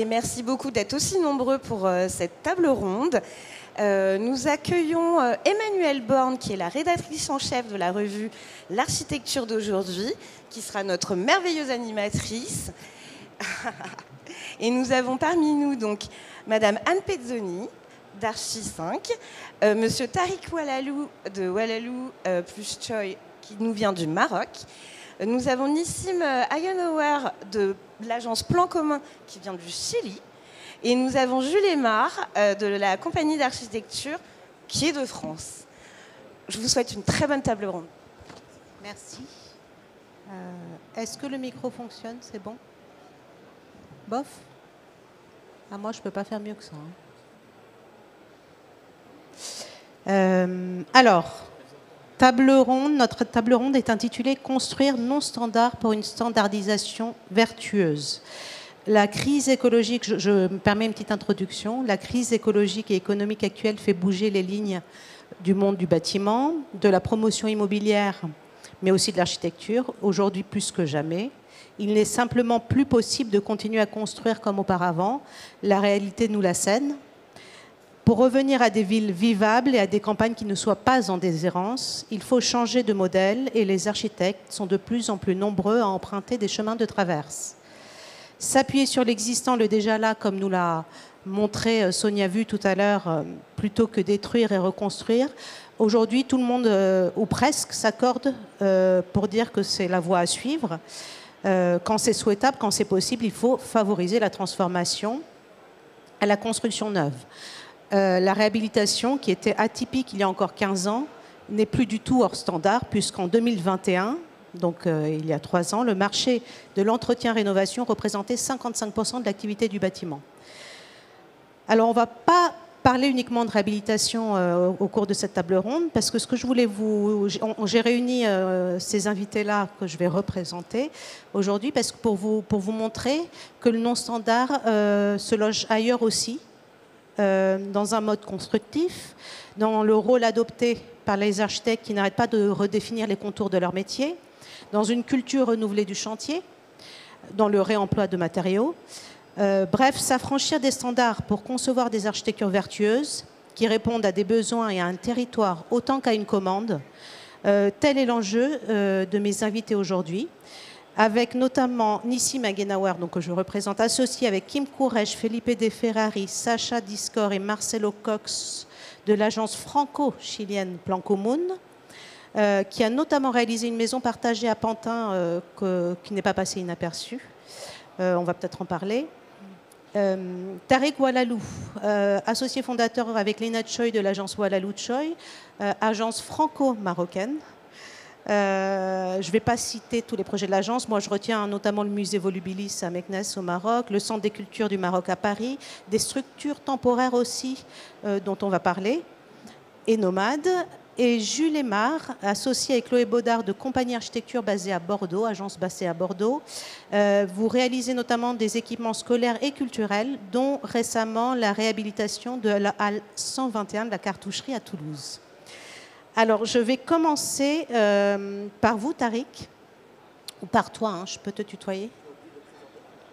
et merci beaucoup d'être aussi nombreux pour cette table ronde. Nous accueillons Emmanuelle Borne, qui est la rédactrice en chef de la revue L'Architecture d'aujourd'hui, qui sera notre merveilleuse animatrice. Et nous avons parmi nous donc Madame Anne Pezzoni d'Archi 5, Monsieur Tariq Walalou de Walalou plus Choi qui nous vient du Maroc. Nous avons Nissim Ayonouer de l'agence Plan Commun qui vient du Chili. Et nous avons Jules Aymar de la compagnie d'architecture qui est de France. Je vous souhaite une très bonne table ronde. Merci. Est-ce que le micro fonctionne? C'est bon? Bof? Ah, moi, je ne peux pas faire mieux que ça. Alors, table ronde, notre table ronde est intitulée « Construire non standard pour une standardisation vertueuse ». La crise écologique, je me permets une petite introduction, la crise écologique et économique actuelle fait bouger les lignes du monde du bâtiment, de la promotion immobilière, mais aussi de l'architecture, aujourd'hui plus que jamais. Il n'est simplement plus possible de continuer à construire comme auparavant. La réalité nous l'assène. Pour revenir à des villes vivables et à des campagnes qui ne soient pas en déshérence, il faut changer de modèle et les architectes sont de plus en plus nombreux à emprunter des chemins de traverse. S'appuyer sur l'existant, le déjà là, comme nous l'a montré Sonia Vu tout à l'heure, plutôt que détruire et reconstruire. Aujourd'hui, tout le monde, ou presque, s'accorde pour dire que c'est la voie à suivre. Quand c'est souhaitable, quand c'est possible, il faut favoriser la transformation à la construction neuve. La réhabilitation, qui était atypique il y a encore 15 ans, n'est plus du tout hors standard, puisqu'en 2021, donc il y a 3 ans, le marché de l'entretien-rénovation représentait 55% de l'activité du bâtiment. Alors, on ne va pas parler uniquement de réhabilitation au cours de cette table ronde, parce que ce que je voulais j'ai réuni ces invités-là que je vais représenter aujourd'hui, parce que pour vous montrer que le non-standard se loge ailleurs aussi, dans un mode constructif, dans le rôle adopté par les architectes qui n'arrêtent pas de redéfinir les contours de leur métier, dans une culture renouvelée du chantier, dans le réemploi de matériaux. Bref, s'affranchir des standards pour concevoir des architectures vertueuses qui répondent à des besoins et à un territoire autant qu'à une commande. Tel est l'enjeu de mes invités aujourd'hui, avec notamment Nissim Ayonouer, donc que je représente, associé avec Kim Kouresh, Felipe De Ferrari, Sacha Discor et Marcelo Cox de l'agence franco-chilienne Plan Común, qui a notamment réalisé une maison partagée à Pantin qui n'est pas passée inaperçue. On va peut-être en parler. Tariq Walalou, associé fondateur avec Lina Choi de l'agence Walalou Choi, agence franco-marocaine. Je ne vais pas citer tous les projets de l'agence. Moi, je retiens notamment le musée Volubilis à Meknès au Maroc, le Centre des cultures du Maroc à Paris, des structures temporaires aussi dont on va parler, et nomades. Et Jules Aymar, associé avec Chloé Baudard de Compagnie Architecture basée à Bordeaux, agence basée à Bordeaux. Vous réalisez notamment des équipements scolaires et culturels, dont récemment la réhabilitation de la halle 121 de la Cartoucherie à Toulouse. Alors, je vais commencer par vous, Tariq, ou par toi, hein, je peux te tutoyer.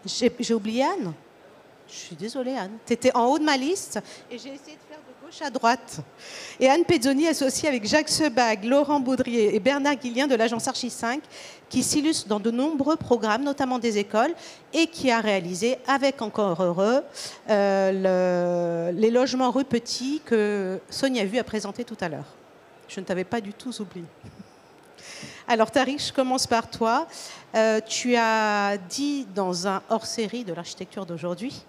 J'ai oublié Anne. Je suis désolée, Anne. Tu étais en haut de ma liste et j'ai essayé de faire de gauche à droite. Et Anne Pezzoni, associée avec Jacques Sebag, Laurent Baudrier et Bernard Guillien de l'agence Archi 5, qui s'illustre dans de nombreux programmes, notamment des écoles, et qui a réalisé, avec Encore Heureux, les logements rue Petit que Sonia Vu a présenté tout à l'heure. Je ne t'avais pas du tout oublié. Alors, Tariq, je commence par toi. Tu as dit dans un hors-série de l'architecture d'aujourd'hui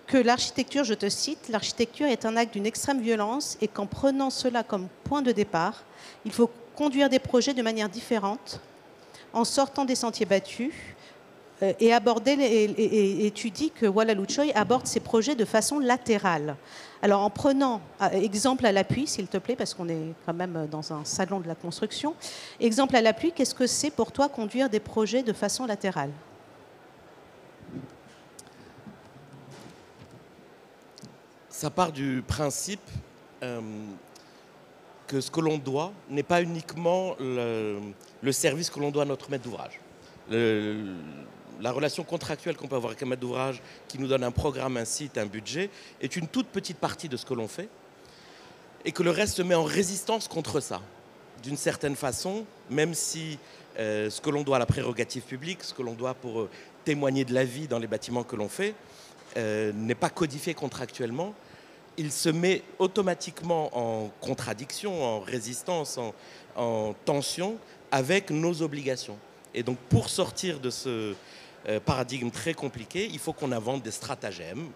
que l'architecture, je te cite, l'architecture est un acte d'une extrême violence et qu'en prenant cela comme point de départ, il faut conduire des projets de manière différente, en sortant des sentiers battus et tu dis que Walalou Choi aborde ses projets de façon latérale. Alors en prenant exemple à l'appui, s'il te plaît, parce qu'on est quand même dans un salon de la construction, exemple à l'appui, qu'est-ce que c'est pour toi conduire des projets de façon latérale ? Ça part du principe que ce que l'on doit n'est pas uniquement le service que l'on doit à notre maître d'ouvrage. la relation contractuelle qu'on peut avoir avec un maître d'ouvrage qui nous donne un programme, un site, un budget, est une toute petite partie de ce que l'on fait et que le reste se met en résistance contre ça. D'une certaine façon, même si ce que l'on doit à la prérogative publique, ce que l'on doit pour témoigner de la vie dans les bâtiments que l'on fait, n'est pas codifié contractuellement, il se met automatiquement en contradiction, en résistance, en tension avec nos obligations. Et donc pour sortir de ce paradigme très compliqué, il faut qu'on invente des stratagèmes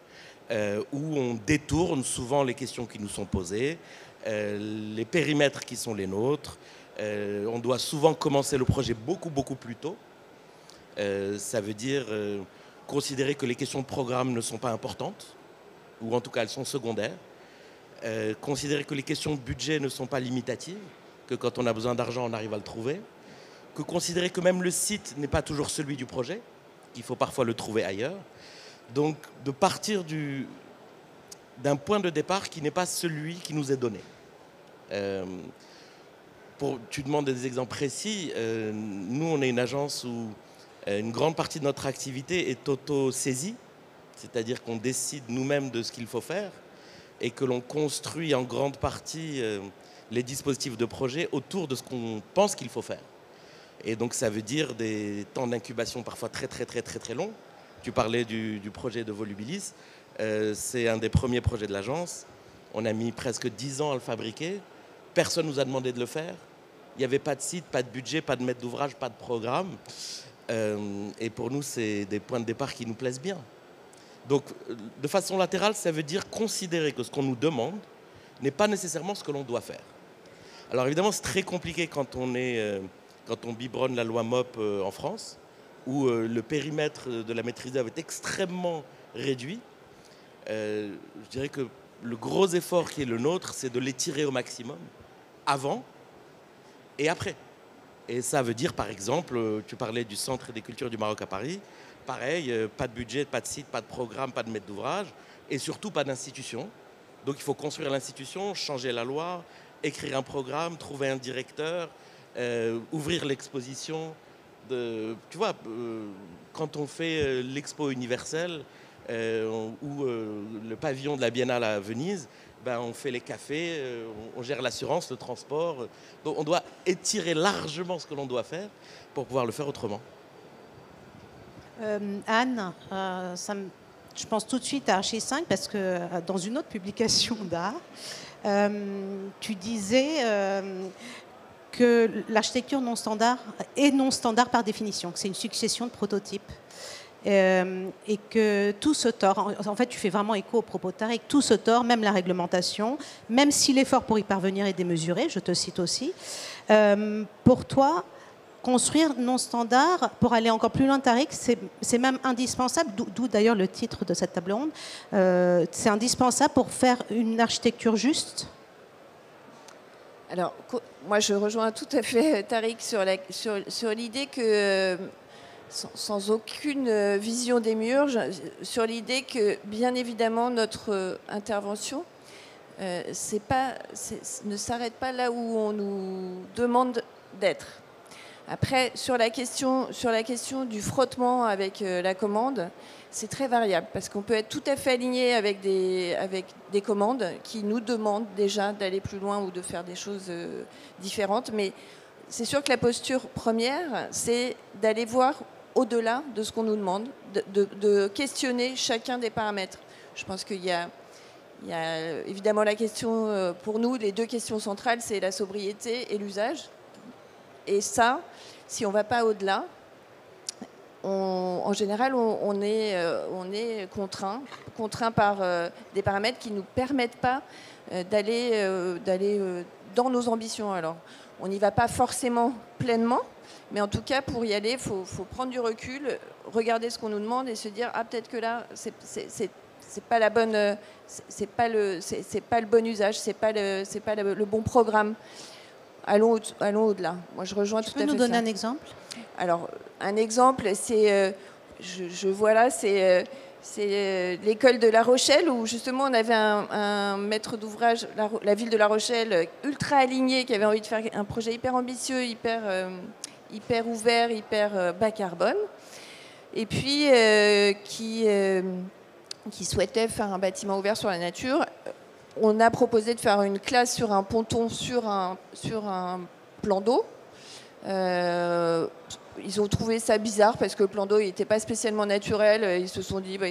où on détourne souvent les questions qui nous sont posées, les périmètres qui sont les nôtres. On doit souvent commencer le projet beaucoup plus tôt. Ça veut dire considérer que les questions de programme ne sont pas importantes, ou en tout cas elles sont secondaires. Considérer que les questions de budget ne sont pas limitatives, que quand on a besoin d'argent, on arrive à le trouver. Que considérer que même le site n'est pas toujours celui du projet, qu'il faut parfois le trouver ailleurs. Donc de partir d'un point de départ qui n'est pas celui qui nous est donné. Tu demandes des exemples précis. Nous, on est une agence où une grande partie de notre activité est auto-saisie, c'est-à-dire qu'on décide nous-mêmes de ce qu'il faut faire et que l'on construit en grande partie les dispositifs de projet autour de ce qu'on pense qu'il faut faire. Et donc ça veut dire des temps d'incubation parfois très longs. Tu parlais du projet de Volubilis. C'est un des premiers projets de l'agence. On a mis presque 10 ans à le fabriquer. Personne ne nous a demandé de le faire. Il n'y avait pas de site, pas de budget, pas de maître d'ouvrage, pas de programme. Et pour nous, c'est des points de départ qui nous plaisent bien. Donc, de façon latérale, ça veut dire considérer que ce qu'on nous demande n'est pas nécessairement ce que l'on doit faire. Alors évidemment, c'est très compliqué quand on biberonne la loi MOP en France, où le périmètre de la maîtrise d'œuvre est extrêmement réduit. Je dirais que le gros effort qui est le nôtre, c'est de l'étirer au maximum, avant et après. Et ça veut dire, par exemple, tu parlais du Centre des cultures du Maroc à Paris, pareil, pas de budget, pas de site, pas de programme, pas de maître d'ouvrage, et surtout pas d'institution. Donc il faut construire l'institution, changer la loi, écrire un programme, trouver un directeur, ouvrir l'exposition. Tu vois, quand on fait l'expo universelle ou le pavillon de la Biennale à Venise, ben, on fait les cafés, on gère l'assurance, le transport. Donc on doit étirer largement ce que l'on doit faire pour pouvoir le faire autrement. Anne, je pense tout de suite à Archi 5 parce que dans une autre publication d'art, tu disais que l'architecture non standard est non standard par définition, que c'est une succession de prototypes. Et que tout se tord. En fait, tu fais vraiment écho au propos de Tariq. Tout se tord, même la réglementation, même si l'effort pour y parvenir est démesuré, je te cite aussi. Pour toi, construire non standard, pour aller encore plus loin, Tariq, c'est même indispensable, d'où d'ailleurs le titre de cette table ronde. C'est indispensable pour faire une architecture juste. Alors, moi, je rejoins tout à fait Tariq sur l'idée que sans aucune vision des murs, sur l'idée que, bien évidemment, notre intervention ne s'arrête pas là où on nous demande d'être. Après, sur la question du frottement avec la commande, c'est très variable, parce qu'on peut être tout à fait aligné avec des commandes qui nous demandent déjà d'aller plus loin ou de faire des choses différentes, mais c'est sûr que la posture première, c'est d'aller voir au-delà de ce qu'on nous demande, de questionner chacun des paramètres. Je pense qu'il y a évidemment la question, pour nous, les deux questions centrales, c'est la sobriété et l'usage. Et ça, si on ne va pas au-delà, en général, on est contraint par des paramètres qui ne nous permettent pas d'aller dans nos ambitions. Alors, on n'y va pas forcément pleinement, mais en tout cas, pour y aller, il faut prendre du recul, regarder ce qu'on nous demande et se dire ah, peut-être que là, c'est pas la bonne, c'est pas le bon usage, c'est pas le bon programme. Allons au-delà. Moi, je rejoins tout à fait ça. Tu peux nous donner un exemple ? Alors, un exemple, c'est, je vois là, c'est l'école de La Rochelle, où justement on avait un maître d'ouvrage, la ville de La Rochelle, ultra aligné, qui avait envie de faire un projet hyper ambitieux, hyper ouvert, hyper bas carbone. et puis qui souhaitait faire un bâtiment ouvert sur la nature. On a proposé de faire une classe sur un ponton sur un plan d'eau. Ils ont trouvé ça bizarre parce que le plan d'eau n'était pas spécialement naturel. Ils se sont dit, bah,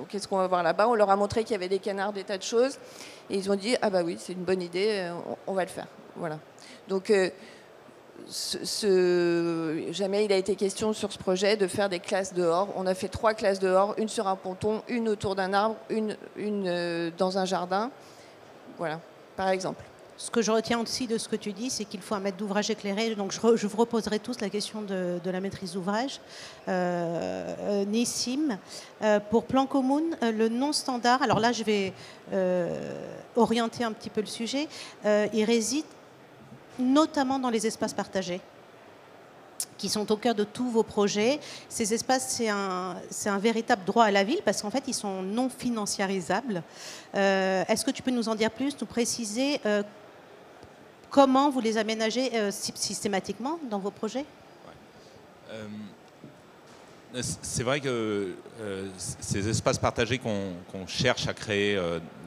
qu'est-ce qu'on va voir là-bas? On leur a montré qu'il y avait des canards, des tas de choses. Et ils ont dit, ah bah oui, c'est une bonne idée, on va le faire. Voilà. Donc, jamais il a été question sur ce projet de faire des classes dehors. On a fait 3 classes dehors, une sur un ponton, une autour d'un arbre, une dans un jardin. Voilà, par exemple. Ce que je retiens aussi de ce que tu dis, c'est qu'il faut un maître d'ouvrage éclairé. Donc je vous reposerai tous la question de la maîtrise d'ouvrage. Nissim, pour Plan Commun, le non-standard, alors là je vais orienter un petit peu le sujet, il réside notamment dans les espaces partagés, qui sont au cœur de tous vos projets. Ces espaces, c'est un véritable droit à la ville, parce qu'en fait, ils sont non financiarisables. Est-ce que tu peux nous en dire plus, nous préciser comment vous les aménagez systématiquement dans vos projets? C'est vrai que ces espaces partagés qu'on cherche à créer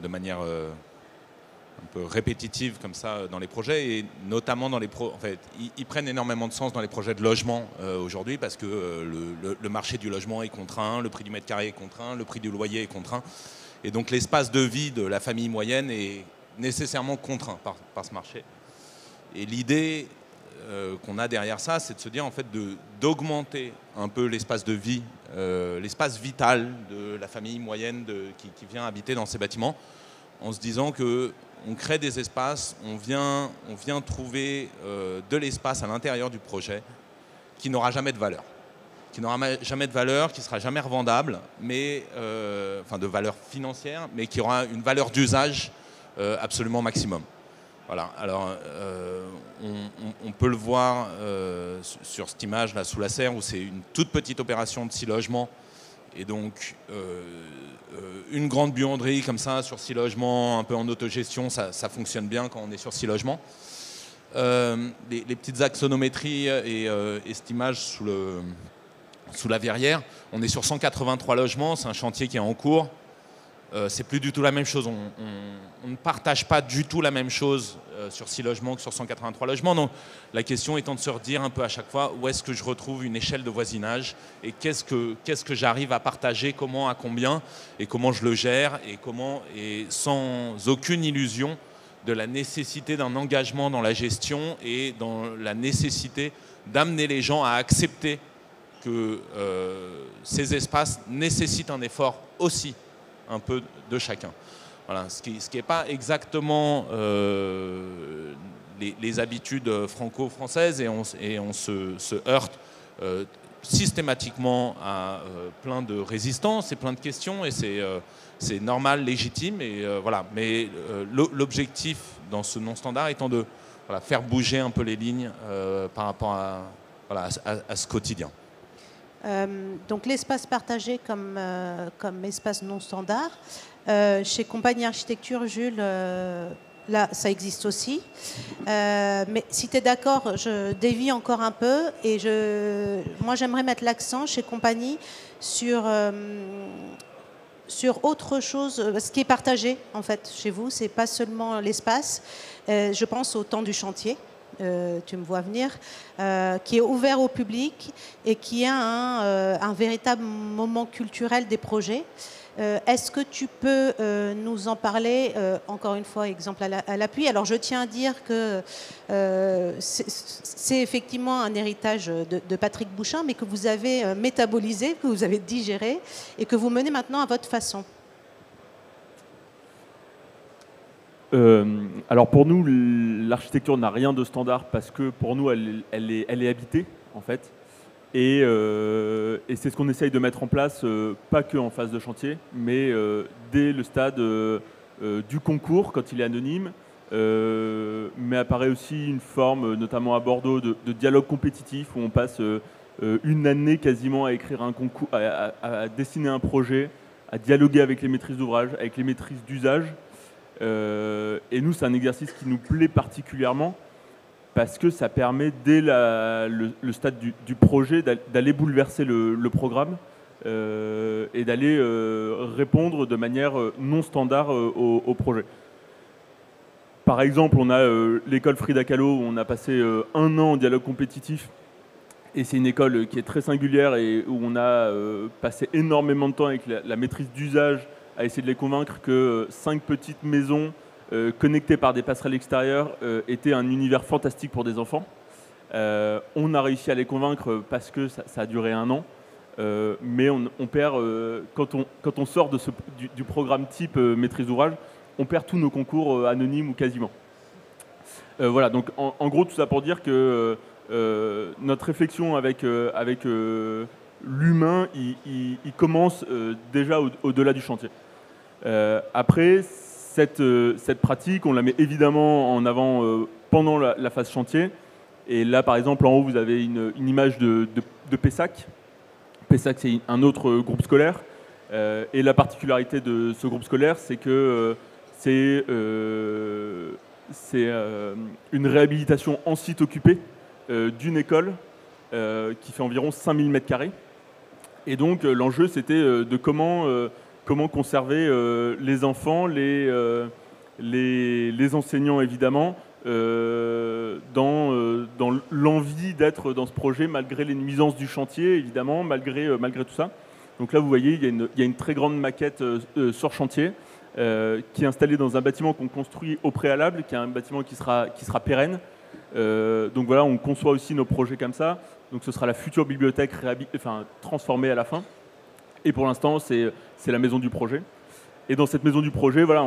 de manière un peu répétitive comme ça dans les projets, et notamment dans les en fait, ils prennent énormément de sens dans les projets de logement aujourd'hui, parce que le marché du logement est contraint, le prix du mètre carré est contraint, le prix du loyer est contraint, et donc l'espace de vie de la famille moyenne est nécessairement contraint par ce marché. Et l'idée qu'on a derrière ça, c'est de se dire en fait d'augmenter un peu l'espace de vie, l'espace vital de la famille moyenne qui vient habiter dans ces bâtiments, en se disant qu'on crée des espaces, on vient trouver de l'espace à l'intérieur du projet qui n'aura jamais de valeur. Qui sera jamais revendable, mais, enfin de valeur financière, mais qui aura une valeur d'usage absolument maximum. Voilà. Alors, on peut le voir sur cette image là sous la serre, où c'est une toute petite opération de 6 logements, et donc une grande buanderie comme ça sur 6 logements, un peu en autogestion, ça fonctionne bien quand on est sur 6 logements. Les petites axonométries et cette image sous la verrière, on est sur 183 logements, c'est un chantier qui est en cours. C'est plus du tout la même chose. On ne partage pas du tout la même chose sur 6 logements que sur 183 logements. Donc, la question étant de se redire un peu à chaque fois où est-ce que je retrouve une échelle de voisinage et qu'est-ce que j'arrive à partager, comment, à combien, et comment je le gère, et sans aucune illusion de la nécessité d'un engagement dans la gestion et dans la nécessité d'amener les gens à accepter que ces espaces nécessitent un effort aussi un peu de chacun. Voilà, ce qui n'est pas exactement les habitudes franco-françaises, et on se heurte systématiquement à plein de résistances et plein de questions, et c'est normal, légitime, et voilà. Mais l'objectif dans ce non-standard étant de faire bouger un peu les lignes par rapport à ce quotidien. Donc l'espace partagé comme espace non standard, chez Compagnie Architecture, Jules, là ça existe aussi, mais si tu es d'accord, je dévie encore un peu, et moi j'aimerais mettre l'accent chez Compagnie sur autre chose, ce qui est partagé en fait chez vous, c'est pas seulement l'espace, je pense au temps du chantier. Tu me vois venir, qui est ouvert au public et qui a un véritable moment culturel des projets. Est-ce que tu peux nous en parler, encore une fois, exemple à l'appui? Alors je tiens à dire que c'est effectivement un héritage de Patrick Bouchain, mais que vous avez métabolisé, que vous avez digéré et que vous menez maintenant à votre façon. Alors pour nous, l'architecture n'a rien de standard, parce que pour nous, elle est habitée, en fait. Et c'est ce qu'on essaye de mettre en place, pas que en phase de chantier, mais dès le stade du concours, quand il est anonyme. Mais apparaît aussi une forme, notamment à Bordeaux, de dialogue compétitif, où on passe une année quasiment à écrire un concours, à dessiner un projet, à dialoguer avec les maîtrises d'ouvrage, avec les maîtrises d'usage. Et nous, c'est un exercice qui nous plaît particulièrement, parce que ça permet, dès le stade du projet, d'aller bouleverser le programme et d'aller répondre de manière non standard au projet. Par exemple, on a l'école Frida Kahlo où on a passé 1 an en dialogue compétitif. Et c'est une école qui est très singulière et où on a passé énormément de temps avec la maîtrise d'usage à essayer de les convaincre que 5 petites maisons connectées par des passerelles extérieures étaient un univers fantastique pour des enfants. On a réussi à les convaincre parce que ça a duré 1 an. Mais on perd, quand on sort du programme type maîtrise d'ouvrage, on perd tous nos concours anonymes ou quasiment. Voilà, donc en gros, tout ça pour dire que notre réflexion avec l'humain, il commence déjà au-delà du chantier. Après, cette pratique, on la met évidemment en avant pendant la phase chantier. Et là, par exemple, en haut, vous avez une image de Pessac. Pessac, c'est un autre groupe scolaire. Et la particularité de ce groupe scolaire, c'est que c'est une réhabilitation en site occupé d'une école qui fait environ 5000 m². Et donc l'enjeu c'était de comment conserver les enfants, les enseignants évidemment, dans l'envie d'être dans ce projet malgré les nuisances du chantier évidemment, malgré tout ça. Donc là vous voyez il y a une très grande maquette sur chantier qui est installée dans un bâtiment qu'on construit au préalable, qui est un bâtiment qui sera pérenne. Donc voilà, on conçoit aussi nos projets comme ça. Donc ce sera la future bibliothèque transformée à la fin. Et pour l'instant, c'est la maison du projet. Et dans cette maison du projet, voilà,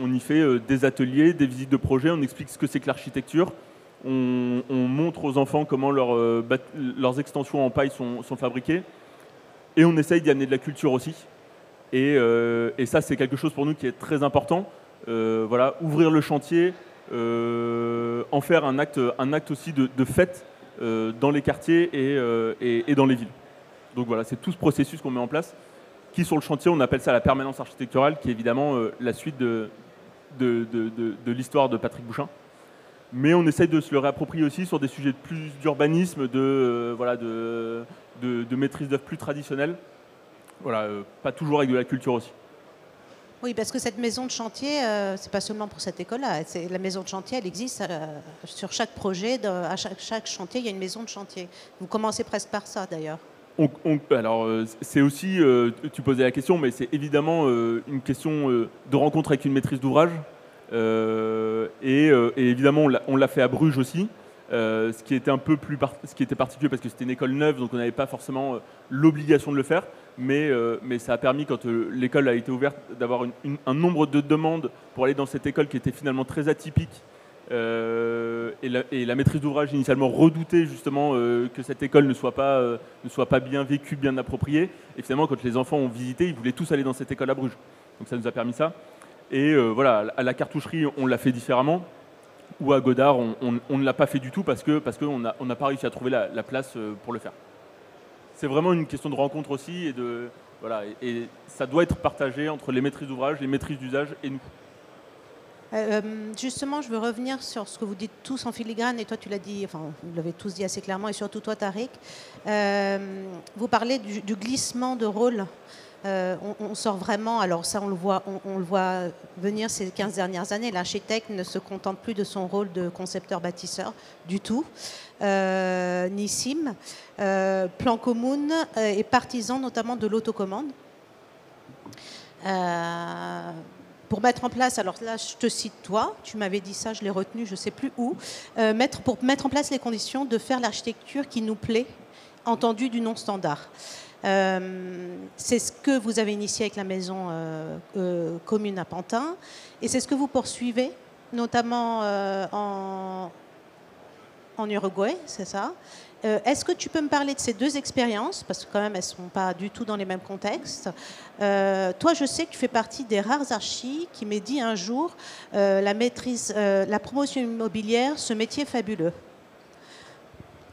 on y fait des ateliers, des visites de projet, on explique ce que c'est que l'architecture. On montre aux enfants comment leurs extensions en paille sont fabriquées. Et on essaye d'y amener de la culture aussi. Et ça, c'est quelque chose pour nous qui est très important. Voilà, ouvrir le chantier, en faire un acte aussi de fête dans les quartiers et dans les villes. Donc voilà, c'est tout ce processus qu'on met en place, qui sur le chantier, on appelle ça la permanence architecturale, qui est évidemment la suite de l'histoire de Patrick Bouchain. Mais on essaye de se le réapproprier aussi sur des sujets de plus d'urbanisme, de maîtrise d'œuvre plus traditionnelle. Voilà, pas toujours avec de la culture aussi. Oui, parce que cette maison de chantier, c'est pas seulement pour cette école-là. La maison de chantier, elle existe sur chaque projet. À chaque chantier, il y a une maison de chantier. Vous commencez presque par ça, d'ailleurs. Alors, c'est aussi, tu posais la question, mais c'est évidemment une question de rencontre avec une maîtrise d'ouvrage. Et évidemment, on l'a fait à Bruges aussi. Ce qui était ce qui était particulier parce que c'était une école neuve, donc on n'avait pas forcément l'obligation de le faire. Mais ça a permis, quand l'école a été ouverte, d'avoir un nombre de demandes pour aller dans cette école qui était finalement très atypique. Et la maîtrise d'ouvrage initialement redoutait justement que cette école ne soit pas bien vécue, bien appropriée. Et finalement, quand les enfants ont visité, ils voulaient tous aller dans cette école à Bruges. Donc ça nous a permis ça. Et voilà, à la cartoucherie, on l'a fait différemment. Ou à Godard, on ne l'a pas fait du tout parce qu'on n'a pas réussi à trouver la place pour le faire. C'est vraiment une question de rencontre aussi et ça doit être partagé entre les maîtrises d'ouvrage, les maîtrises d'usage et nous. Justement, je veux revenir sur ce que vous dites tous en filigrane, et toi tu l'as dit, enfin vous l'avez tous dit assez clairement, et surtout toi Tariq. Vous parlez du glissement de rôle. On sort vraiment, alors ça on le voit venir ces 15 dernières années, l'architecte ne se contente plus de son rôle de concepteur-bâtisseur du tout. Nissim, Plan Commune est partisan notamment de l'autocommande. Pour mettre en place, alors là je te cite toi, tu m'avais dit ça, je l'ai retenu, je ne sais plus où, pour mettre en place les conditions de faire l'architecture qui nous plaît, entendue du non-standard. C'est ce que vous avez initié avec la maison commune à Pantin, et c'est ce que vous poursuivez, notamment en Uruguay, c'est ça. Est-ce que tu peux me parler de ces deux expériences, parce que quand même elles ne sont pas du tout dans les mêmes contextes. Toi, je sais que tu fais partie des rares archis qui m'ait dit un jour la promotion immobilière, ce métier fabuleux.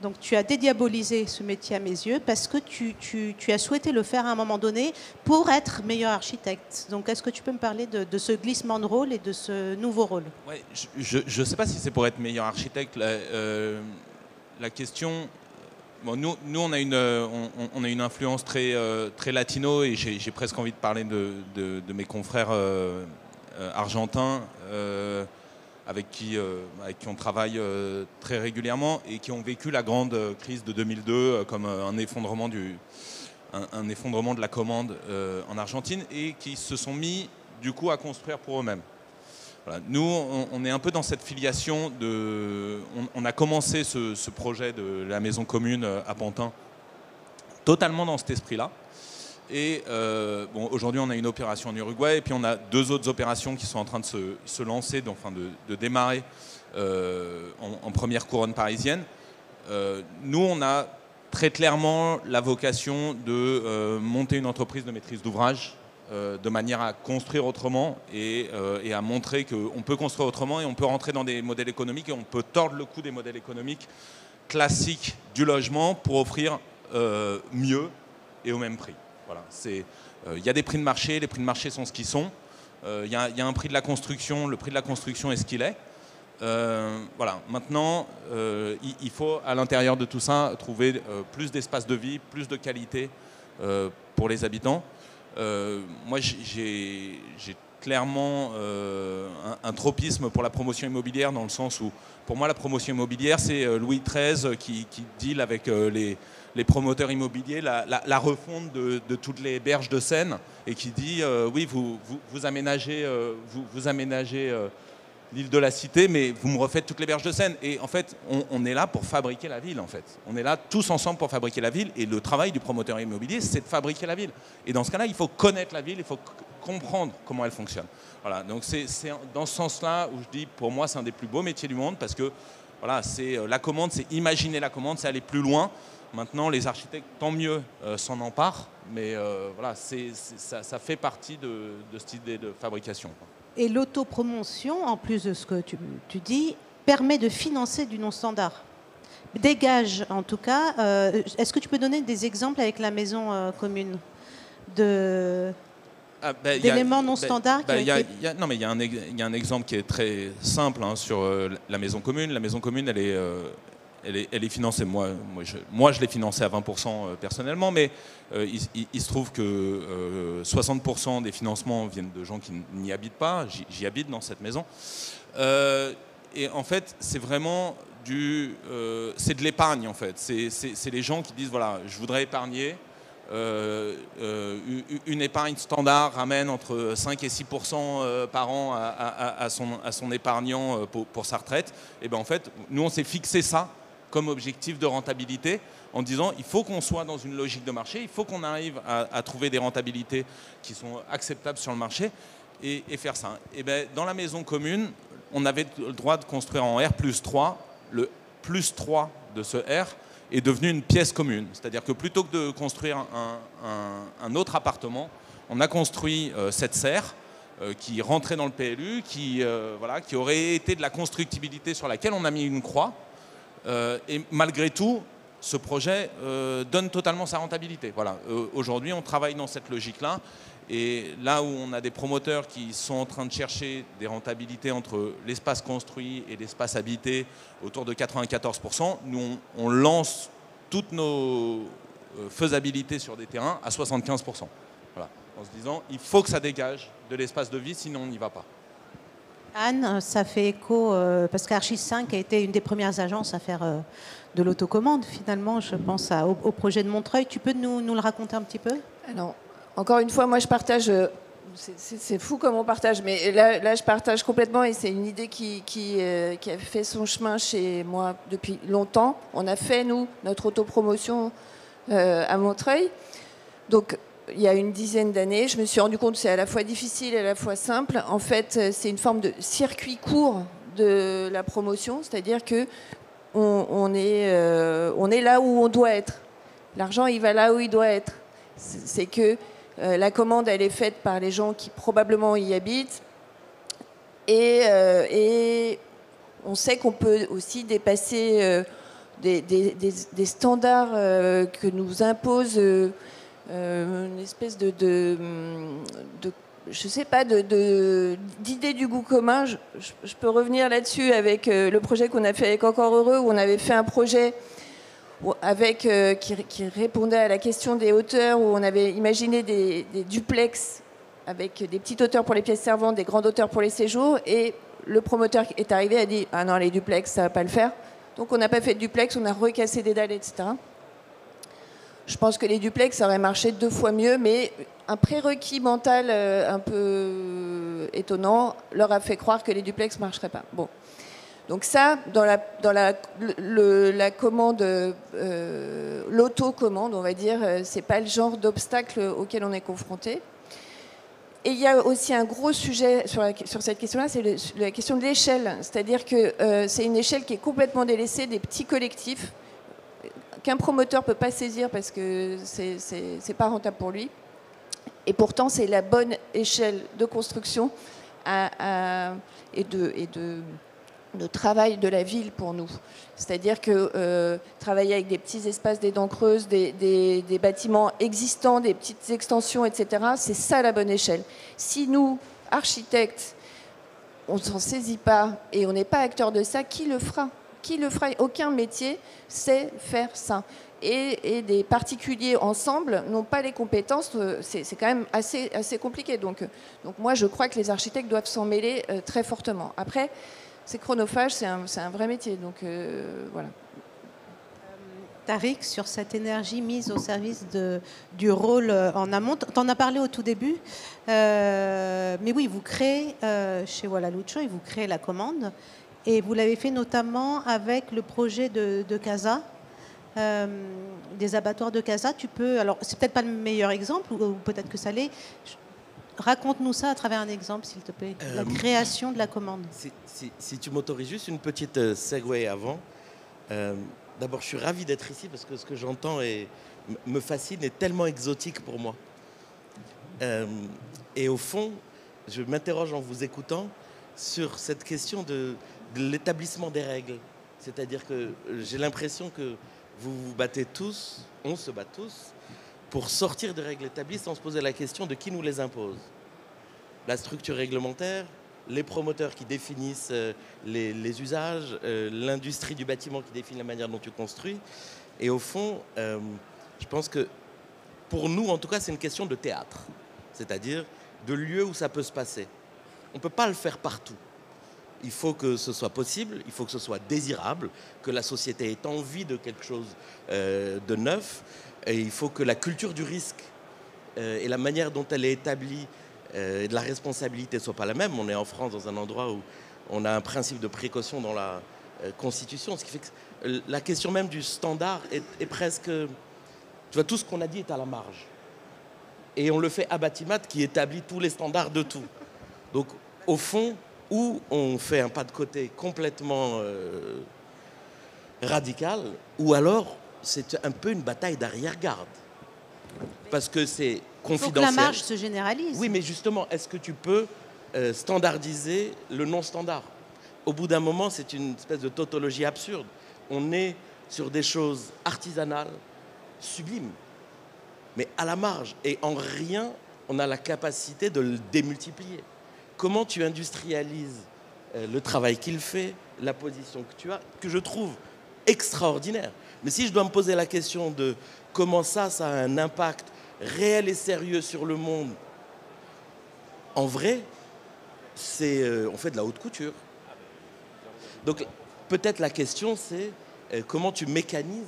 Donc tu as dédiabolisé ce métier à mes yeux parce que tu as souhaité le faire à un moment donné pour être meilleur architecte. Donc est-ce que tu peux me parler de ce glissement de rôle et de ce nouveau rôle? Ouais, je ne sais pas si c'est pour être meilleur architecte. La question, Bon, nous on a une influence très latino, et j'ai presque envie de parler de mes confrères argentins avec qui on travaille très régulièrement et qui ont vécu la grande crise de 2002 comme un effondrement de la commande en Argentine, et qui se sont mis du coup à construire pour eux-mêmes. Voilà. Nous, on est un peu dans cette filiation on a commencé ce projet de la maison commune à Pantin totalement dans cet esprit-là. Et bon, aujourd'hui, on a une opération en Uruguay, et puis on a 2 autres opérations qui sont en train de se lancer, de démarrer en première couronne parisienne. Nous, on a très clairement la vocation de monter une entreprise de maîtrise d'ouvrage, de manière à construire autrement et à montrer qu'on peut construire autrement, et on peut rentrer dans des modèles économiques, et on peut tordre le cou des modèles économiques classiques du logement pour offrir mieux et au même prix. Voilà. Y a des prix de marché, les prix de marché sont ce qu'ils sont. Il y a un prix de la construction, le prix de la construction est ce qu'il est. Voilà. Maintenant, il faut à l'intérieur de tout ça trouver plus d'espace de vie, plus de qualité pour les habitants. Moi, j'ai clairement un tropisme pour la promotion immobilière, dans le sens où, pour moi, la promotion immobilière, c'est Louis XIII qui deal avec les promoteurs immobiliers la refonte de toutes les berges de Seine, et qui dit oui, vous aménagez l'île de la Cité, mais vous me refaites toutes les berges de Seine. Et en fait, on est là pour fabriquer la ville, en fait. On est là tous ensemble pour fabriquer la ville, et le travail du promoteur immobilier, c'est de fabriquer la ville. Et dans ce cas-là, il faut connaître la ville, il faut comprendre comment elle fonctionne. Voilà, donc c'est dans ce sens-là où je dis, pour moi, c'est un des plus beaux métiers du monde, parce que voilà, c'est la commande, c'est imaginer la commande, c'est aller plus loin. Maintenant, les architectes, tant mieux, s'en emparent, mais voilà, ça fait partie de cette idée de fabrication, quoi. Et l'autopromotion, en plus de ce que tu dis, permet de financer du non-standard. Dégage, en tout cas. Est-ce que tu peux donner des exemples avec la maison commune d'éléments non standards? Il y a un exemple qui est très simple sur la maison commune. La maison commune, elle est financée. Moi, je l'ai financée à 20% personnellement, mais il se trouve que 60% des financements viennent de gens qui n'y habitent pas. J'y habite dans cette maison. Et en fait, c'est vraiment c'est de l'épargne, en fait. C'est les gens qui disent, voilà, je voudrais épargner. Une épargne standard ramène entre 5 et 6% par an à son épargnant pour sa retraite. Et bien en fait, nous on s'est fixé ça comme objectif de rentabilité, en disant il faut qu'on soit dans une logique de marché, il faut qu'on arrive à trouver des rentabilités qui sont acceptables sur le marché, et faire ça. Et bien dans la maison commune, on avait le droit de construire en R+3. Le +3 de ce R est devenu une pièce commune. C'est-à-dire que plutôt que de construire un autre appartement, on a construit cette serre qui rentrait dans le PLU, qui aurait été de la constructibilité sur laquelle on a mis une croix. Et malgré tout, ce projet donne totalement sa rentabilité. Voilà. Aujourd'hui, on travaille dans cette logique-là. Et là où on a des promoteurs qui sont en train de chercher des rentabilités entre l'espace construit et l'espace habité autour de 94%, nous, on lance toutes nos faisabilités sur des terrains à 75%. Voilà. En se disant, il faut que ça dégage de l'espace de vie, sinon on n'y va pas. Anne, ça fait écho, parce qu'Archis 5 a été une des premières agences à faire de l'autocommande, finalement, je pense au projet de Montreuil. Tu peux nous le raconter un petit peu? Alors, encore une fois, moi je partage, c'est fou comme on partage, mais là je partage complètement, et c'est une idée qui a fait son chemin chez moi depuis longtemps. On a fait, nous, notre autopromotion à Montreuil. Donc, il y a une dizaine d'années, je me suis rendu compte que c'est à la fois difficile et à la fois simple. En fait, c'est une forme de circuit court de la promotion, c'est-à-dire que on est là où on doit être. L'argent, il va là où il doit être. C'est que la commande, elle est faite par les gens qui probablement y habitent. Et on sait qu'on peut aussi dépasser des standards que nous impose une espèce de je sais pas, d'idée du goût commun. Je peux revenir là-dessus avec le projet qu'on a fait avec Encore Heureux, où on avait fait un projet qui répondait à la question des hauteurs, où on avait imaginé des duplex avec des petites hauteurs pour les pièces servantes, des grandes hauteurs pour les séjours, et le promoteur est arrivé et a dit « Ah non, les duplex, ça ne va pas le faire ». Donc on n'a pas fait de duplex, on a recassé des dalles, etc. Je pense que les duplex, ça aurait marché 2 fois mieux, mais un prérequis mental un peu étonnant leur a fait croire que les duplex ne marcheraient pas. Bon. Donc ça, dans la commande, l'autocommande, on va dire, c'est pas le genre d'obstacle auquel on est confronté. Et il y a aussi un gros sujet sur cette question-là, c'est la question de l'échelle. C'est-à-dire que c'est une échelle qui est complètement délaissée des petits collectifs qu'un promoteur ne peut pas saisir parce que c'est pas rentable pour lui. Et pourtant, c'est la bonne échelle de construction et de travail de la ville pour nous. C'est-à-dire que travailler avec des petits espaces, des dents creuses, des bâtiments existants, des petites extensions, etc., c'est ça la bonne échelle. Si nous, architectes, on ne s'en saisit pas et on n'est pas acteur de ça, qui le fera ? Qui le fera ? Aucun métier sait faire ça. Et des particuliers ensemble n'ont pas les compétences, c'est quand même assez compliqué. Donc moi, je crois que les architectes doivent s'en mêler très fortement. Après, c'est chronophage, c'est un vrai métier. Donc voilà. Tariq, sur cette énergie mise au service du rôle en amont, tu en as parlé au tout début, mais oui, vous créez chez Wallalutcho, et vous créez la commande, et vous l'avez fait notamment avec le projet de Casa, des abattoirs de Casa. Tu peux, alors c'est peut-être pas le meilleur exemple, ou peut-être que ça l'est. Raconte-nous ça à travers un exemple, s'il te plaît. La création de la commande. Si tu m'autorises juste une petite segue avant. D'abord, je suis ravi d'être ici parce que ce que j'entends me fascine et tellement exotique pour moi. Et au fond, je m'interroge en vous écoutant sur cette question de l'établissement des règles. C'est-à-dire que j'ai l'impression que vous vous battez tous, on se bat tous, pour sortir des règles établies sans se poser la question de qui nous les impose. La structure réglementaire, les promoteurs qui définissent les usages, l'industrie du bâtiment qui définit la manière dont tu construis. Et au fond, je pense que pour nous, en tout cas, c'est une question de théâtre, c'est-à-dire de lieu où ça peut se passer. On ne peut pas le faire partout. Il faut que ce soit possible, il faut que ce soit désirable, que la société ait envie de quelque chose de neuf. Et il faut que la culture du risque et la manière dont elle est établie et de la responsabilité ne soient pas la même. On est en France, dans un endroit où on a un principe de précaution dans la Constitution, ce qui fait que la question même du standard est presque... Tu vois, tout ce qu'on a dit est à la marge. Et on le fait à Batimat qui établit tous les standards de tout. Donc, au fond, où on fait un pas de côté complètement radical, ou alors c'est un peu une bataille d'arrière-garde. Parce que c'est confidentiel. Il faut que la marge se généralise. Oui, mais justement, est-ce que tu peux standardiser le non-standard ? Au bout d'un moment, c'est une espèce de tautologie absurde. On est sur des choses artisanales, sublimes, mais à la marge. Et en rien, on a la capacité de le démultiplier. Comment tu industrialises le travail qu'il fait, la position que tu as, que je trouve extraordinaire. Mais si je dois me poser la question de comment ça a un impact réel et sérieux sur le monde, en vrai, on fait de la haute couture. Donc peut-être la question c'est comment tu mécanises,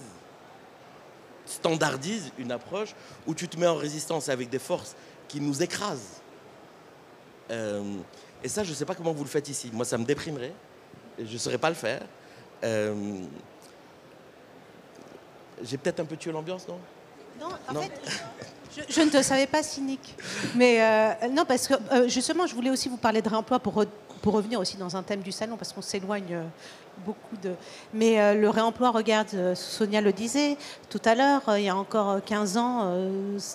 standardises une approche où tu te mets en résistance avec des forces qui nous écrasent. Et ça, je ne sais pas comment vous le faites ici. Moi, ça me déprimerait. Je ne saurais pas le faire. J'ai peut-être un peu tué l'ambiance, non ? Non, en fait, je ne te savais pas cynique. Mais non, parce que justement, je voulais aussi vous parler de réemploi pour revenir aussi dans un thème du salon, parce qu'on s'éloigne beaucoup de... Mais le réemploi, regarde, Sonia le disait tout à l'heure, il y a encore 15 ans,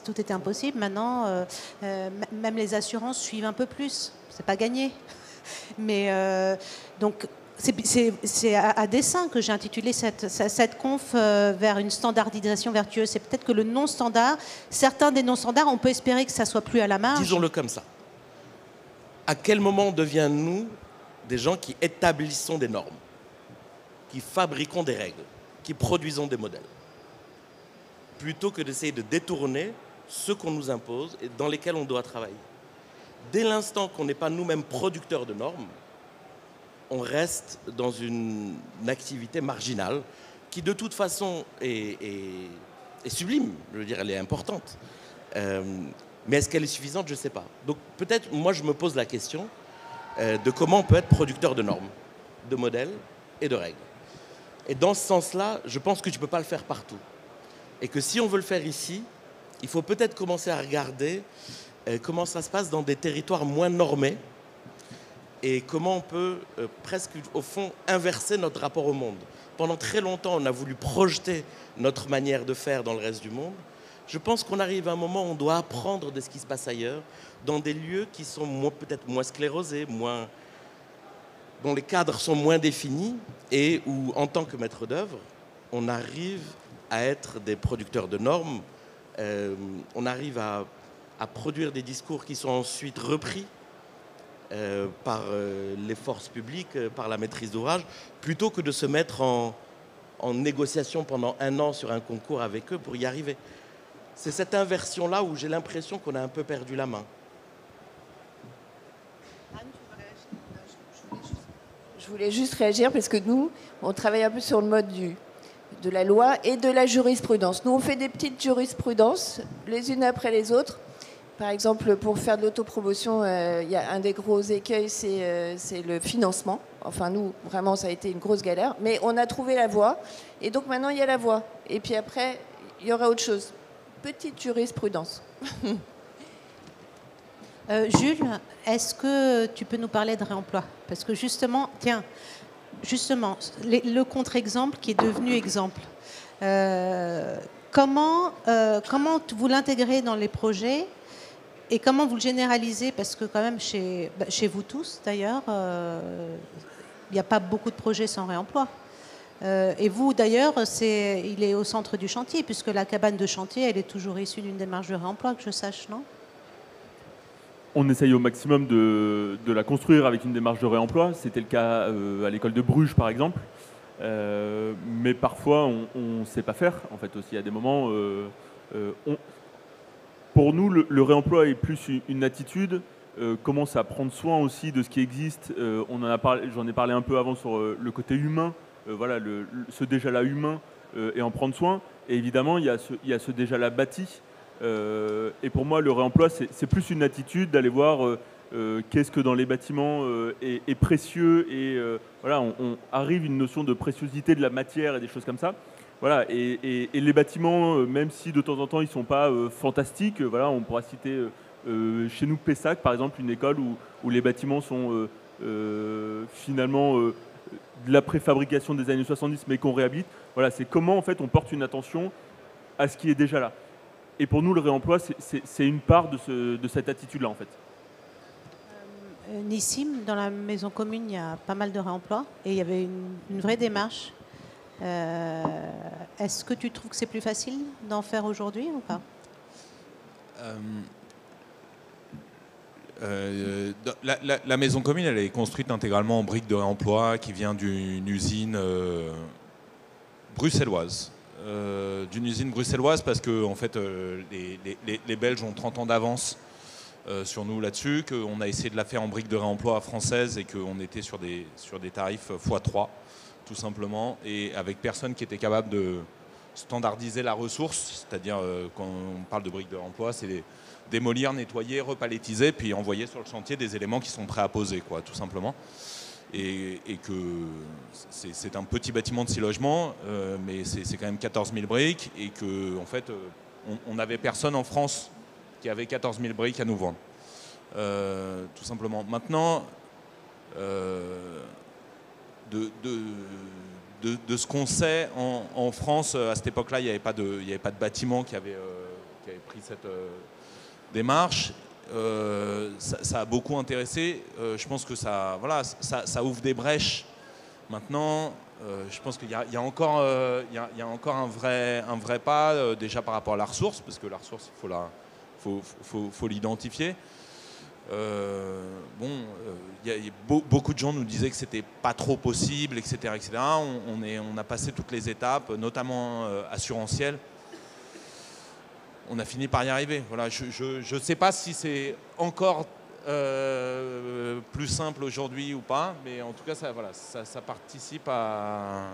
tout était impossible. Maintenant, même les assurances suivent un peu plus. C'est pas gagné. Mais donc... C'est à dessein que j'ai intitulé cette conf vers une standardisation vertueuse. C'est peut-être que le non-standard, certains des non-standards, on peut espérer que ça soit plus à la marge. Disons-le comme ça. À quel moment devient-nous des gens qui établissons des normes, qui fabriquons des règles, qui produisons des modèles ? plutôt que d'essayer de détourner ce qu'on nous impose et dans lesquels on doit travailler. Dès l'instant qu'on n'est pas nous-mêmes producteurs de normes, on reste dans une activité marginale qui de toute façon est sublime, je veux dire, elle est importante. Mais est-ce qu'elle est suffisante? Je ne sais pas. Donc peut-être, moi je me pose la question de comment on peut être producteur de normes, de modèles et de règles. Et dans ce sens-là, je pense que tu ne peux pas le faire partout. Et que si on veut le faire ici, il faut peut-être commencer à regarder comment ça se passe dans des territoires moins normés et comment on peut presque, au fond, inverser notre rapport au monde. Pendant très longtemps, on a voulu projeter notre manière de faire dans le reste du monde. Je pense qu'on arrive à un moment où on doit apprendre de ce qui se passe ailleurs, dans des lieux qui sont peut-être moins sclérosés, dont les cadres sont moins définis et où, en tant que maître d'œuvre, on arrive à être des producteurs de normes, on arrive à produire des discours qui sont ensuite repris par les forces publiques, par la maîtrise d'ouvrage, plutôt que de se mettre en négociation pendant 1 an sur un concours avec eux pour y arriver. C'est cette inversion-là où j'ai l'impression qu'on a un peu perdu la main. Je voulais juste réagir parce que nous, on travaille un peu sur le mode de la loi et de la jurisprudence. Nous, on fait des petites jurisprudences, les unes après les autres. Par exemple, pour faire de l'autopromotion, il y a un des gros écueils, c'est le financement. Enfin, nous, vraiment, ça a été une grosse galère. Mais on a trouvé la voie. Et donc, maintenant, il y a la voie. Et puis après, il y aura autre chose. Petite jurisprudence. Jules, est-ce que tu peux nous parler de réemploi? Parce que justement, le contre-exemple qui est devenu exemple. Comment vous l'intégrez dans les projets et comment vous le généralisez? Parce que quand même, chez vous tous d'ailleurs, il n'y a pas beaucoup de projets sans réemploi. Et vous d'ailleurs, il est au centre du chantier, puisque la cabane de chantier, elle est toujours issue d'une démarche de réemploi, que je sache, non? On essaye au maximum de la construire avec une démarche de réemploi. C'était le cas à l'école de Bruges, par exemple. Mais parfois, on ne sait pas faire. En fait, aussi, à des moments, pour nous, le réemploi est plus une attitude. Commence à prendre soin aussi de ce qui existe. J'en ai parlé un peu avant sur le côté humain. Voilà, ce déjà-là humain et en prendre soin. Et évidemment, il y a ce déjà-là bâti. Et pour moi, le réemploi, c'est plus une attitude d'aller voir qu'est-ce que dans les bâtiments est précieux. Et voilà, on arrive à une notion de préciosité de la matière et des choses comme ça. Voilà, et les bâtiments, même si de temps en temps ils ne sont pas fantastiques, voilà, on pourra citer chez nous Pessac, par exemple, une école où les bâtiments sont finalement de la préfabrication des années 70, mais qu'on réhabilite. Voilà, c'est comment en fait on porte une attention à ce qui est déjà là. Et pour nous, le réemploi, c'est une part de cette attitude-là, en fait. Nissim, dans la maison commune, il y a pas mal de réemploi et il y avait une vraie démarche. Est-ce que tu trouves que c'est plus facile d'en faire aujourd'hui ou pas? La maison commune, elle est construite intégralement en briques de réemploi qui vient d'une usine bruxelloise. D'une usine bruxelloise parce que en fait, les Belges ont 30 ans d'avance sur nous là-dessus, qu'on a essayé de la faire en briques de réemploi françaises et qu'on était sur des tarifs x3, tout simplement, et avec personne qui était capable de standardiser la ressource, c'est-à-dire quand on parle de briques de réemploi, c'est démolir, nettoyer, repalettiser, puis envoyer sur le chantier des éléments qui sont prêts à poser, quoi, tout simplement. Et que c'est un petit bâtiment de 6 logements, mais c'est quand même 14 000 briques, et qu'en fait, on n'avait personne en France qui avait 14 000 briques à nous vendre. Tout simplement. Maintenant, de ce qu'on sait en France, à cette époque-là, il n'y avait pas de bâtiment qui avait pris cette démarche. Ça a beaucoup intéressé. Je pense que ça ouvre des brèches. Maintenant, je pense qu'il y a encore un vrai pas, déjà par rapport à la ressource, parce que la ressource, faut l'identifier. Beaucoup de gens nous disaient que c'était pas trop possible, etc. On a passé toutes les étapes, notamment assurantielles. on a fini par y arriver. Voilà, je ne sais pas si c'est encore plus simple aujourd'hui ou pas, mais en tout cas, ça participe à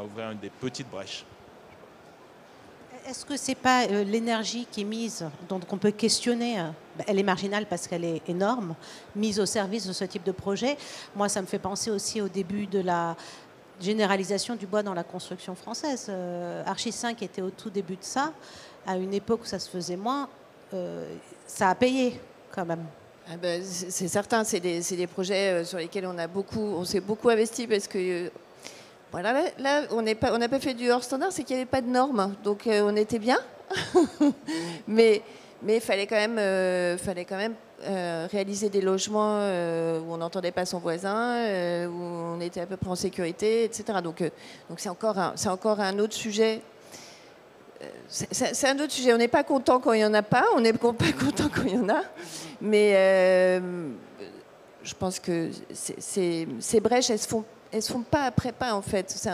ouvrir des petites brèches. Est-ce que c'est pas l'énergie qui est mise, donc on peut questionner, elle est marginale parce qu'elle est énorme, mise au service de ce type de projet? Moi, ça me fait penser aussi au début de la généralisation du bois dans la construction française. Archi 5 était au tout début de ça, à une époque où ça se faisait moins. Ça a payé quand même. Ah ben, c'est certain, c'est des projets sur lesquels on s'est beaucoup investi parce que voilà, là on n'a pas fait du hors standard, c'est qu'il n'y avait pas de normes, donc on était bien, mais il fallait quand même réaliser des logements où on n'entendait pas son voisin, où on était à peu près en sécurité, etc. Donc c'est encore un autre sujet. C'est un autre sujet. On n'est pas content quand il n'y en a pas, on n'est pas content quand il y en a. Mais je pense que ces brèches, elles se font pas après pas, en fait.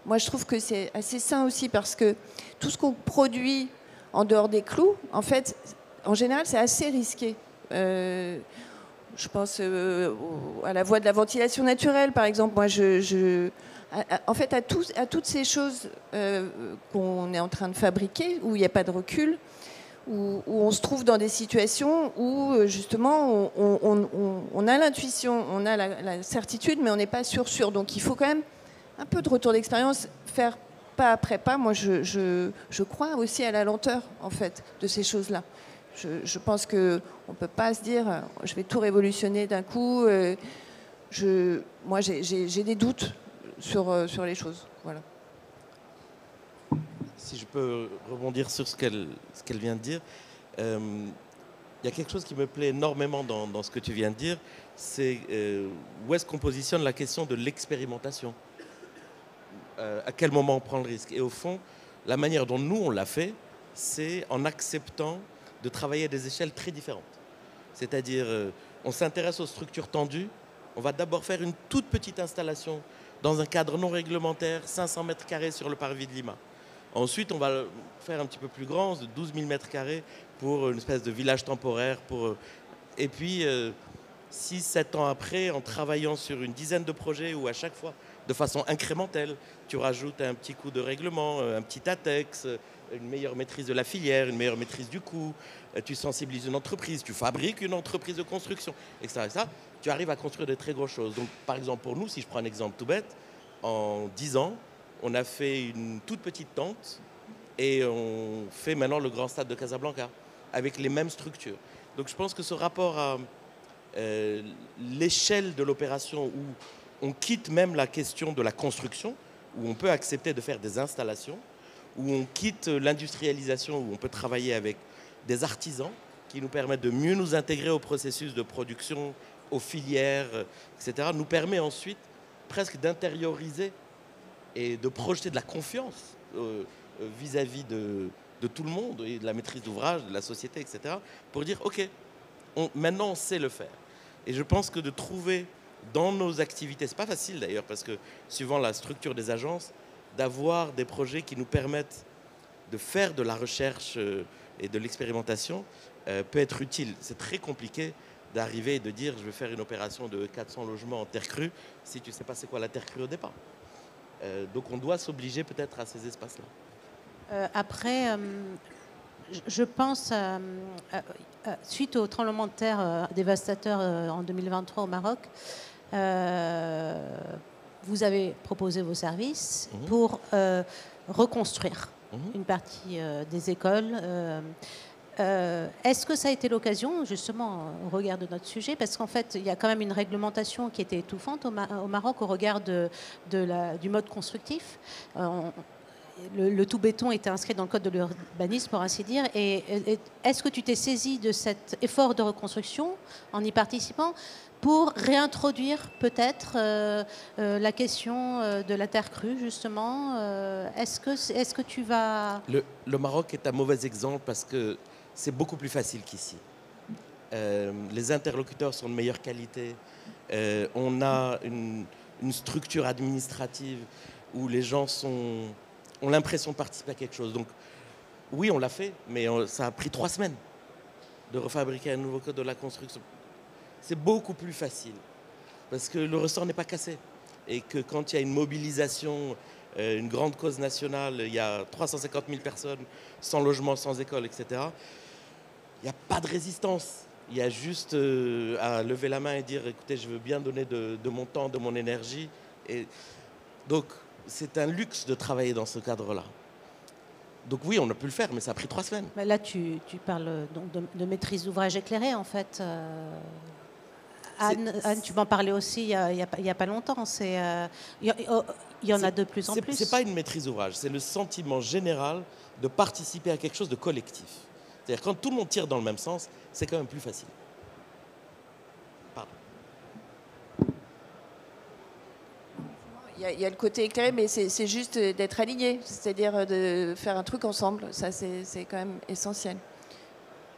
Moi, je trouve que c'est assez sain aussi parce que tout ce qu'on produit en dehors des clous, en fait, en général, c'est assez risqué. Je pense à la voie de la ventilation naturelle, par exemple. Moi, en fait, à toutes ces choses qu'on est en train de fabriquer, où il n'y a pas de recul, où on se trouve dans des situations où, justement, on a l'intuition, on a la certitude, mais on n'est pas sûr. Donc, il faut quand même un peu de retour d'expérience, faire pas après pas. Moi, je crois aussi à la lenteur, en fait, de ces choses-là. Je pense qu'on ne peut pas se dire je vais tout révolutionner d'un coup. Moi, j'ai des doutes sur les choses. Voilà. Si je peux rebondir sur ce qu'elle vient de dire, il y a quelque chose qui me plaît énormément dans ce que tu viens de dire, c'est où est-ce qu'on positionne la question de l'expérimentation. À quel moment on prend le risque. Et au fond, la manière dont nous, on l'a fait, c'est en acceptant de travailler à des échelles très différentes. C'est-à-dire, on s'intéresse aux structures tendues, on va d'abord faire une toute petite installation dans un cadre non réglementaire, 500 mètres carrés sur le parvis de Lima. Ensuite, on va faire un petit peu plus grand, de 12 000 mètres carrés pour une espèce de village temporaire. Et puis, 6-7 ans après, en travaillant sur une dizaine de projets où à chaque fois, de façon incrémentelle, tu rajoutes un petit coup de règlement, un petit ATEX, une meilleure maîtrise de la filière, une meilleure maîtrise du coût, tu sensibilises une entreprise, tu fabriques une entreprise de construction, etc. Tu arrives à construire de très grosses choses. Donc, par exemple, pour nous, si je prends un exemple tout bête, en 10 ans, on a fait une toute petite tente et on fait maintenant le grand stade de Casablanca avec les mêmes structures. Donc, je pense que ce rapport à l'échelle de l'opération où on quitte même la question de la construction, où on peut accepter de faire des installations, où on quitte l'industrialisation, où on peut travailler avec des artisans qui nous permettent de mieux nous intégrer au processus de production, aux filières, etc., nous permet ensuite presque d'intérioriser et de projeter de la confiance vis-à-vis de tout le monde et de la maîtrise d'ouvrage, de la société, etc., pour dire, OK, maintenant on sait le faire. Et je pense que de trouver dans nos activités, c'est pas facile d'ailleurs, parce que suivant la structure des agences, d'avoir des projets qui nous permettent de faire de la recherche et de l'expérimentation peut être utile. C'est très compliqué d'arriver et de dire je vais faire une opération de 400 logements en terre crue si tu ne sais pas c'est quoi la terre crue au départ. Donc on doit s'obliger peut-être à ces espaces-là. Après, je pense, suite au tremblement de terre dévastateur en 2023 au Maroc, vous avez proposé vos services pour reconstruire une partie des écoles. Est-ce que ça a été l'occasion, justement, au regard de notre sujet, parce qu'en fait, il y a quand même une réglementation qui était étouffante au Maroc au regard du mode constructif. Le tout béton était inscrit dans le code de l'urbanisme, pour ainsi dire. Et est-ce que tu t'es saisi de cet effort de reconstruction en y participant pour réintroduire peut-être la question de la terre crue, justement? Est-ce que tu vas... Le Maroc est un mauvais exemple parce que c'est beaucoup plus facile qu'ici. Les interlocuteurs sont de meilleure qualité. On a une structure administrative où les gens ont l'impression de participer à quelque chose. Donc, Oui, on l'a fait, mais ça a pris 3 semaines de refabriquer un nouveau code de la construction. C'est beaucoup plus facile parce que le ressort n'est pas cassé et que quand il y a une mobilisation, une grande cause nationale, il y a 350 000 personnes sans logement, sans école, etc. Il n'y a pas de résistance. Il y a juste à lever la main et dire écoutez, je veux bien donner de mon temps, de mon énergie. Et donc, c'est un luxe de travailler dans ce cadre-là. Donc oui, on a pu le faire, mais ça a pris 3 semaines. Mais là, tu parles donc de maîtrise d'ouvrage éclairé, en fait. Anne, tu m'en parlais aussi il y a pas longtemps. Il y en a de plus en plus. Ce n'est pas une maîtrise d'ouvrage, c'est le sentiment général de participer à quelque chose de collectif. C'est-à-dire quand tout le monde tire dans le même sens, c'est quand même plus facile. Pardon. Il y a le côté éclairé, mais c'est juste d'être aligné, c'est-à-dire de faire un truc ensemble. Ça, c'est quand même essentiel.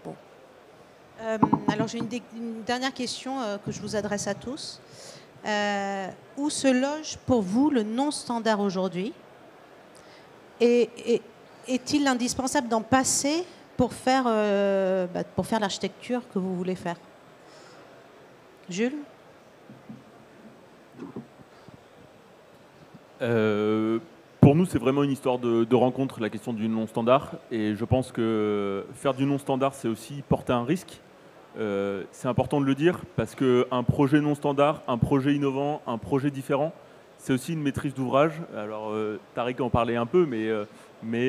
Bon. Alors, j'ai une dernière question que je vous adresse à tous. Où se loge pour vous le non-standard aujourd'hui? Et est-il indispensable d'en passer pour faire l'architecture que vous voulez faire? Jules? Pour nous, c'est vraiment une histoire de rencontre, la question du non-standard. Et je pense que faire du non-standard, c'est aussi porter un risque. C'est important de le dire parce qu'un projet non-standard, un projet innovant, un projet différent, c'est aussi une maîtrise d'ouvrage. Alors, Tariq en parlait un peu, mais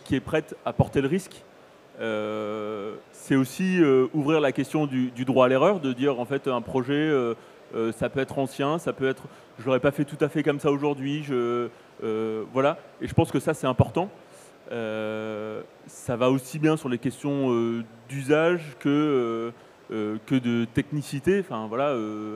qui est prête à porter le risque. C'est aussi ouvrir la question du droit à l'erreur, de dire en fait un projet, ça peut être ancien, ça peut être, je l'aurais pas fait tout à fait comme ça aujourd'hui, voilà. Et je pense que ça c'est important. Ça va aussi bien sur les questions d'usage que de technicité. Enfin voilà,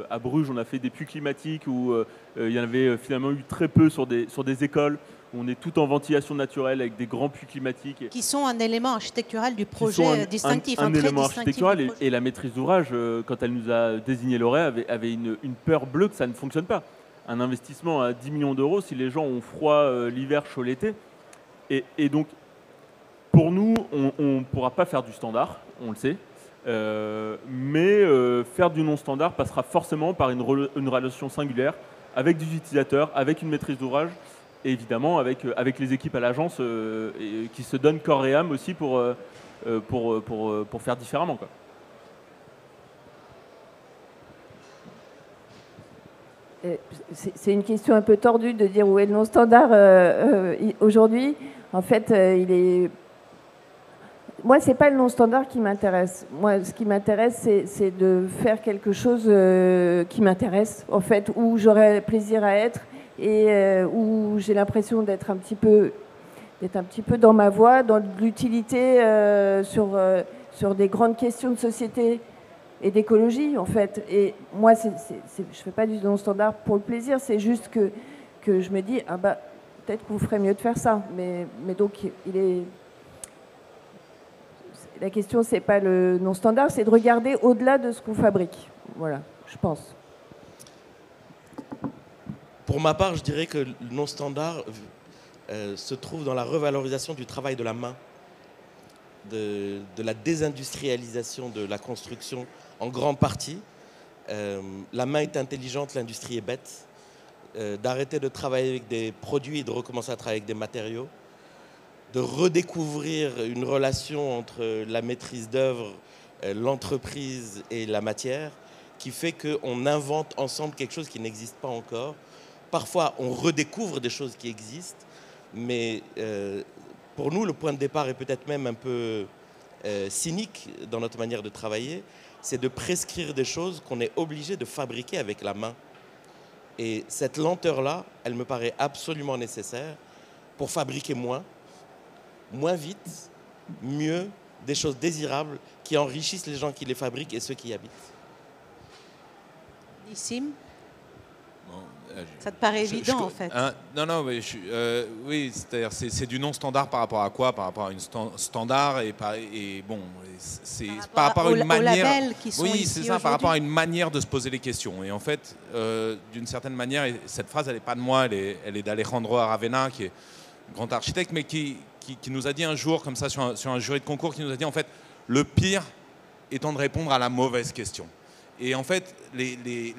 à Bruges on a fait des puits climatiques où il y en avait finalement eu très peu sur des écoles. On est tout en ventilation naturelle avec des grands puits climatiques. Qui sont un élément architectural du projet distinctif. Un élément architectural. Et la maîtrise d'ouvrage, quand elle nous a désigné lauréat, avait une peur bleue que ça ne fonctionne pas. Un investissement à 10 millions d'euros, si les gens ont froid l'hiver, chaud l'été. Et donc, pour nous, on ne pourra pas faire du standard, on le sait. Mais faire du non-standard passera forcément par une relation singulière avec des utilisateurs, avec une maîtrise d'ouvrage. Et évidemment avec les équipes à l'agence qui se donnent corps et âme aussi pour faire différemment, quoi. C'est une question un peu tordue de dire où est le non-standard aujourd'hui. En fait, moi, c'est pas le non-standard qui m'intéresse. Moi, ce qui m'intéresse, c'est de faire quelque chose qui m'intéresse, en fait, où j'aurais plaisir à être. Et où j'ai l'impression d'être un petit peu dans ma voie, dans l'utilité sur des grandes questions de société et d'écologie, en fait. Et moi, je ne fais pas du non-standard pour le plaisir, c'est juste que je me dis, ah bah, peut-être que vous ferez mieux de faire ça. Mais donc, la question, c'est pas le non-standard, c'est de regarder au-delà de ce qu'on fabrique. Voilà, je pense. Pour ma part, je dirais que le non-standard se trouve dans la revalorisation du travail de la main, de la désindustrialisation de la construction en grande partie. La main est intelligente, l'industrie est bête. D'arrêter de travailler avec des produits et de recommencer à travailler avec des matériaux. De redécouvrir une relation entre la maîtrise d'œuvre, l'entreprise et la matière, qui fait qu'on invente ensemble quelque chose qui n'existe pas encore. Parfois, on redécouvre des choses qui existent, mais pour nous, le point de départ est peut-être même un peu cynique dans notre manière de travailler, c'est de prescrire des choses qu'on est obligé de fabriquer avec la main. Et cette lenteur-là, elle me paraît absolument nécessaire pour fabriquer moins vite, mieux, des choses désirables qui enrichissent les gens qui les fabriquent et ceux qui y habitent. Nissim ? Ça te paraît évident, en fait. Non, mais oui, c'est-à-dire c'est du non-standard par rapport à quoi? Par rapport à une standard et bon, c'est par rapport à une manière. Oui, c'est ça, par rapport à une manière de se poser les questions. Et en fait, d'une certaine manière, et cette phrase, elle n'est pas de moi, elle est d'Alejandro Aravena, qui est un grand architecte, mais qui qui nous a dit un jour, comme ça, sur un jury de concours, qui nous a dit en fait, le pire étant de répondre à la mauvaise question. Et en fait, les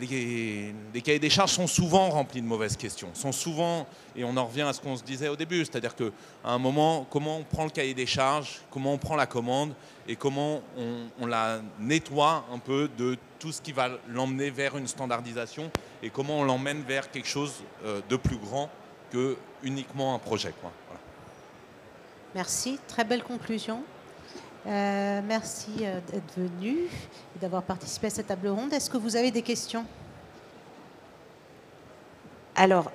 cahiers des charges sont souvent remplis de mauvaises questions. Sont souvent, et on en revient à ce qu'on se disait au début, c'est-à-dire qu'à un moment, comment on prend le cahier des charges, comment on prend la commande, et comment on la nettoie un peu de tout ce qui va l'emmener vers une standardisation, et comment on l'emmène vers quelque chose de plus grand que uniquement un projet, quoi. Voilà. Merci, très belle conclusion. Merci d'être venu et d'avoir participé à cette table ronde. Est-ce que vous avez des questions? Alors,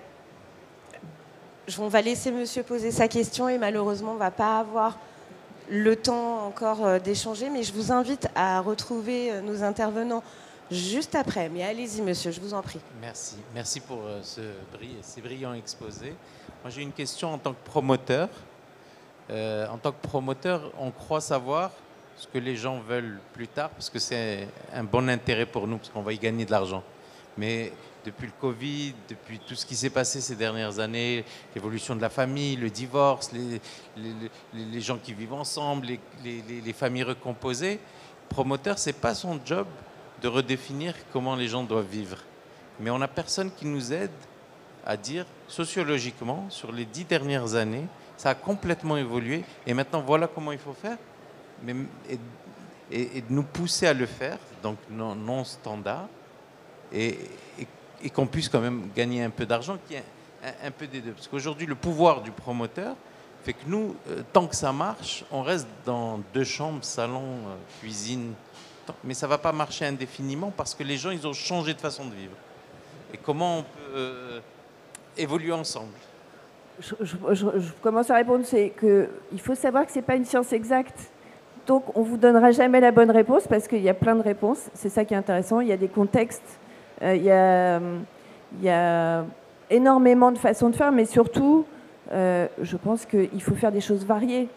on va laisser monsieur poser sa question et malheureusement, on ne va pas avoir le temps encore d'échanger, mais je vous invite à retrouver nos intervenants juste après. Mais allez-y, monsieur, je vous en prie. Merci. Merci pour ces brillants exposés. Moi, j'ai une question en tant que promoteur. En tant que promoteur, on croit savoir ce que les gens veulent plus tard, parce que c'est un bon intérêt pour nous, parce qu'on va y gagner de l'argent. Mais depuis le Covid, depuis tout ce qui s'est passé ces dernières années, l'évolution de la famille, le divorce, les gens qui vivent ensemble, les familles recomposées, promoteur, ce n'est pas son job de redéfinir comment les gens doivent vivre. Mais on n'a personne qui nous aide à dire, sociologiquement, sur les 10 dernières années, ça a complètement évolué et maintenant voilà comment il faut faire et de nous pousser à le faire, donc non standard, et qu'on puisse quand même gagner un peu d'argent, qu'il y ait un peu des deux. Parce qu'aujourd'hui, le pouvoir du promoteur fait que nous, tant que ça marche, on reste dans 2 chambres, salon, cuisine, mais ça ne va pas marcher indéfiniment parce que les gens, ils ont changé de façon de vivre. Et comment on peut évoluer ensemble? Je commence à répondre, c'est qu'il faut savoir que ce n'est pas une science exacte. Donc, on ne vous donnera jamais la bonne réponse parce qu'il y a plein de réponses. C'est ça qui est intéressant. Il y a des contextes, il y a énormément de façons de faire, mais surtout, je pense qu'il faut faire des choses variées.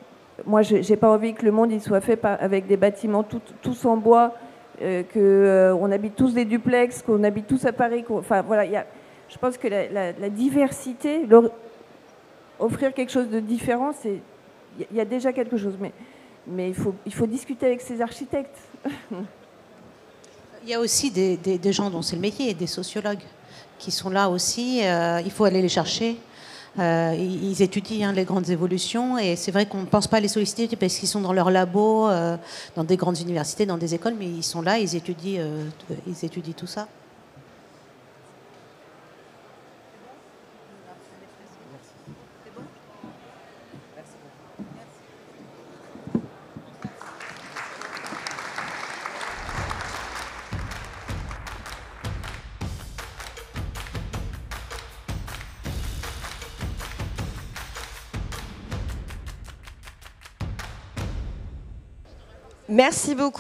Moi, je n'ai pas envie que le monde il soit fait avec des bâtiments tous en bois, qu'on habite tous des duplex, qu'on habite tous à Paris. Enfin, voilà, je pense que la diversité... Offrir quelque chose de différent, il y a déjà quelque chose, mais il faut discuter avec ces architectes. Il y a aussi des gens dont c'est le métier, des sociologues, qui sont là aussi. Il faut aller les chercher. Ils étudient les grandes évolutions et c'est vrai qu'on ne pense pas à les solliciter parce qu'ils sont dans leur labo, dans des grandes universités, dans des écoles, mais ils sont là, ils étudient tout ça. Merci beaucoup.